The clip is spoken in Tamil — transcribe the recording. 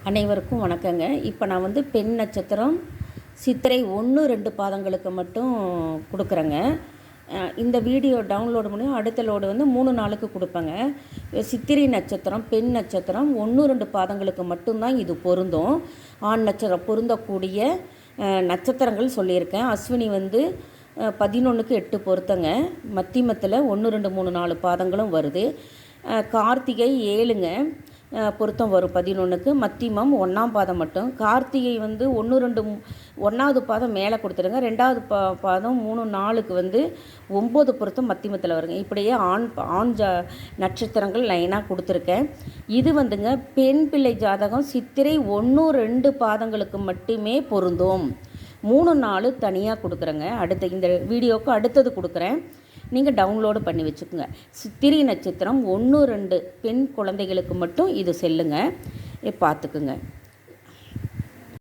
அனைவருக்கும் வணக்கங்க. இப்போ நான் வந்து பெண் நட்சத்திரம் சித்திரை 1, 2 பாதங்களுக்கு மட்டும் கொடுக்குறேங்க. இந்த வீடியோ டவுன்லோடு பண்ணி அடுத்த லோடு வந்து 3 நாளுக்கு கொடுப்பேங்க. சித்திரை நட்சத்திரம் பெண் நட்சத்திரம் 1, 2 பாதங்களுக்கு மட்டும்தான் இது பொருந்தும். ஆண் நட்சத்திரம் பொருந்தக்கூடிய நட்சத்திரங்கள் சொல்லியிருக்கேன். அஸ்வினி வந்து 11க்கு 8 பொருத்தங்க. மத்தியமத்தில் 1, 2, 3, 4 பாதங்களும் வருது. கார்த்திகை 7ங்க பொருத்தம் வரும் 11க்கு. மத்தியமம் 1ஆம் பாதம் மட்டும். கார்த்திகை வந்து 1, 2, 1வது பாதம் மேலே கொடுத்துருங்க. 2வது பாதம் 3, 4க்கு வந்து 9 பொருத்தம் மத்தியமத்தில் வருங்க. இப்படியே ஆண் நட்சத்திரங்கள் லைனாக கொடுத்துருக்கேன். இது வந்துங்க பெண் பிள்ளை ஜாதகம் சித்திரை 1, 2 பாதங்களுக்கு மட்டுமே பொருந்தும். 3, 4 தனியாக கொடுக்குறேங்க. இந்த வீடியோவுக்கு அடுத்தது கொடுக்குறேன். நீங்கள் டவுன்லோடு பண்ணி வச்சுக்கோங்க. சித்திரை நட்சத்திரம் 1, 2 பெண் குழந்தைகளுக்கு மட்டும் இது செல்லுங்க, பார்த்துக்குங்க.